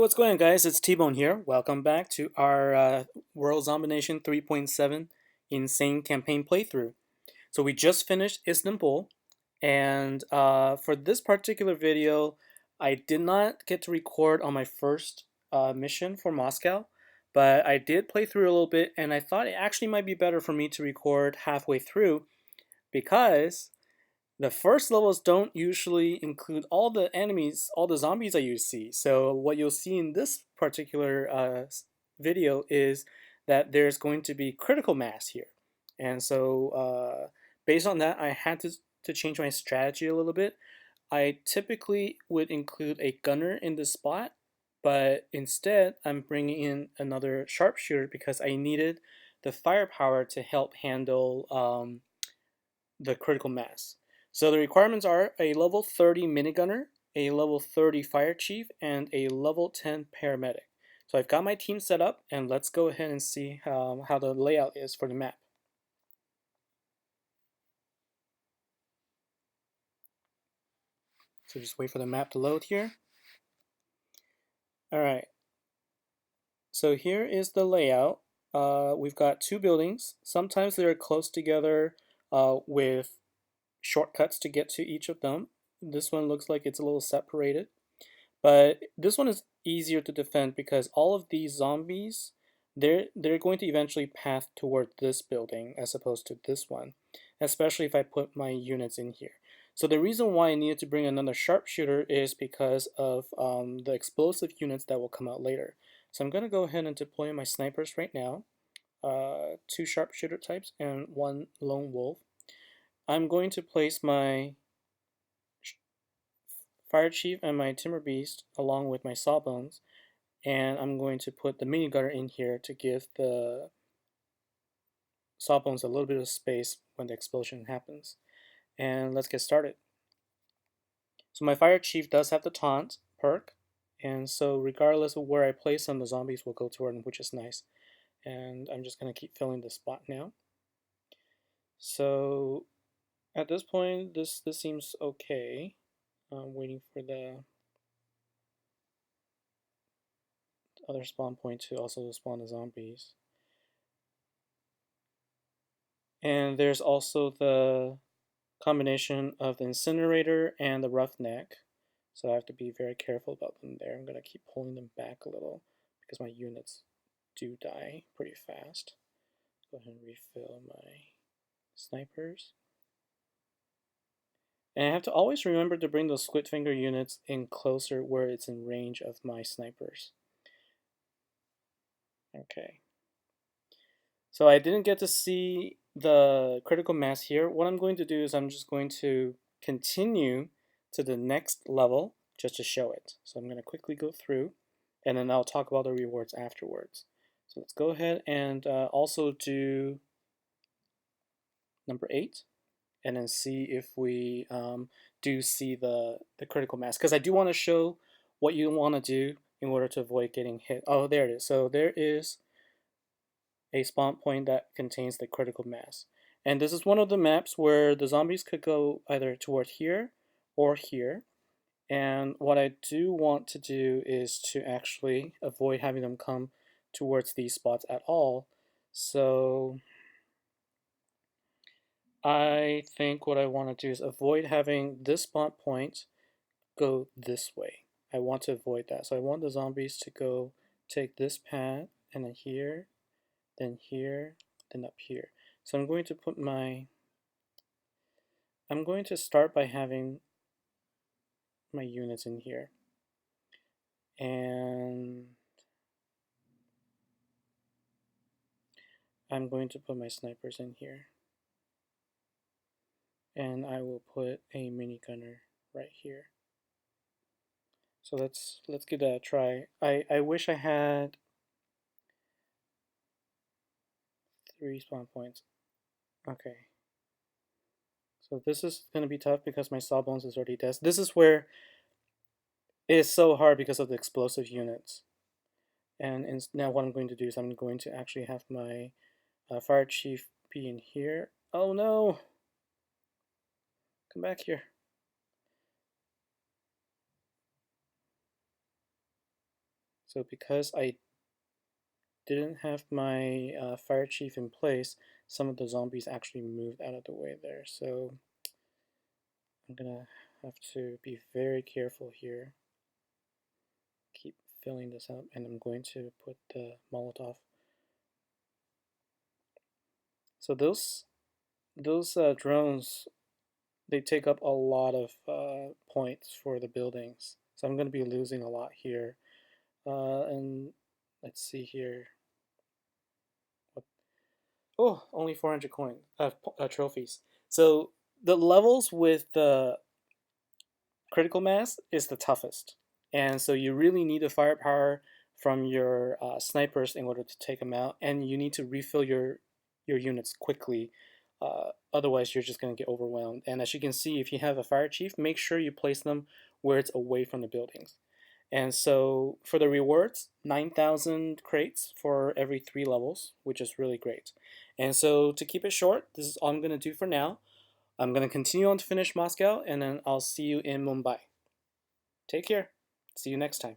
what's going on, guys? It's T-Bone here. Welcome back to our World Zombination 3.7 Insane Campaign playthrough. So we just finished Istanbul, and for this particular video, I did not get to record on my first mission for Moscow, but I did play through a little bit, and I thought it actually might be better for me to record halfway through because the first levels don't usually include all the enemies, all the zombies that you see. So what you'll see in this particular video is that there's going to be critical mass here. And so based on that, I had to change my strategy a little bit. I typically would include a gunner in this spot, but instead I'm bringing in another sharpshooter because I needed the firepower to help handle the critical mass. So the requirements are a level 30 minigunner, a level 30 fire chief, and a level 10 paramedic. So I've got my team set up, and let's go ahead and see how the layout is for the map. So just wait for the map to load here. Alright, so here is the layout. We've got two buildings. Sometimes they're close together with shortcuts to get to each of them. This one looks like it's a little separated. But this one is easier to defend because all of these zombies, they're going to eventually path toward this building as opposed to this one, especially if I put my units in here. So the reason why I needed to bring another sharpshooter is because of the explosive units that will come out later. So I'm going to go ahead and deploy my snipers right now, two sharpshooter types and one lone wolf. I'm going to place my Fire Chief and my Timber Beast along with my Sawbones, and I'm going to put the mini gunner in here to give the Sawbones a little bit of space when the explosion happens. And let's get started. So my Fire Chief does have the taunt perk, and so regardless of where I place them, the zombies will go toward them, which is nice. And I'm just going to keep filling this spot now. So at this point, this seems okay. I'm waiting for the other spawn point to also spawn the zombies. And there's also the combination of the incinerator and the roughneck. So I have to be very careful about them there. I'm going to keep pulling them back a little because my units do die pretty fast. Go ahead and refill my snipers. And I have to always remember to bring those split finger units in closer where it's in range of my snipers. Okay. So I didn't get to see the critical mass here. What I'm going to do is I'm just going to continue to the next level just to show it. So I'm going to quickly go through and then I'll talk about the rewards afterwards. So let's go ahead and also do number 8 and then see if we do see the critical mass, because I do want to show what you want to do in order to avoid getting hit. Oh, there it is. So there is a spawn point that contains the critical mass. And this is one of the maps where the zombies could go either toward here or here. And what I do want to do is to actually avoid having them come towards these spots at all. So I think what I want to do is avoid having this spawn point go this way. I want to avoid that. So I want the zombies to go take this path and then here, then here, then up here. So I'm going to put I'm going to start by having my units in here. And I'm going to put my snipers in here. And I will put a minigunner right here. So let's give that a try. I wish I had 3 spawn points. Okay. So this is going to be tough because my Sawbones is already dead. This is where it is so hard because of the explosive units. And now what I'm going to do is I'm going to actually have my Fire Chief be in here. Oh no! Come back here. So because I didn't have my fire chief in place, some of the zombies actually moved out of the way there. So I'm gonna have to be very careful here. Keep filling this up, and I'm going to put the Molotov. So those drones, they take up a lot of points for the buildings. So I'm going to be losing a lot here. And let's see here. Oh, only 400 coin trophies. So the levels with the critical mass is the toughest, and so you really need the firepower from your snipers in order to take them out, and you need to refill your units quickly. Otherwise, you're just going to get overwhelmed. And as you can see, if you have a fire chief, make sure you place them where it's away from the buildings. And so for the rewards, 9,000 crates for every 3 levels, which is really great. And so to keep it short, this is all I'm going to do for now. I'm going to continue on to finish Moscow, and then I'll see you in Mumbai. Take care. See you next time.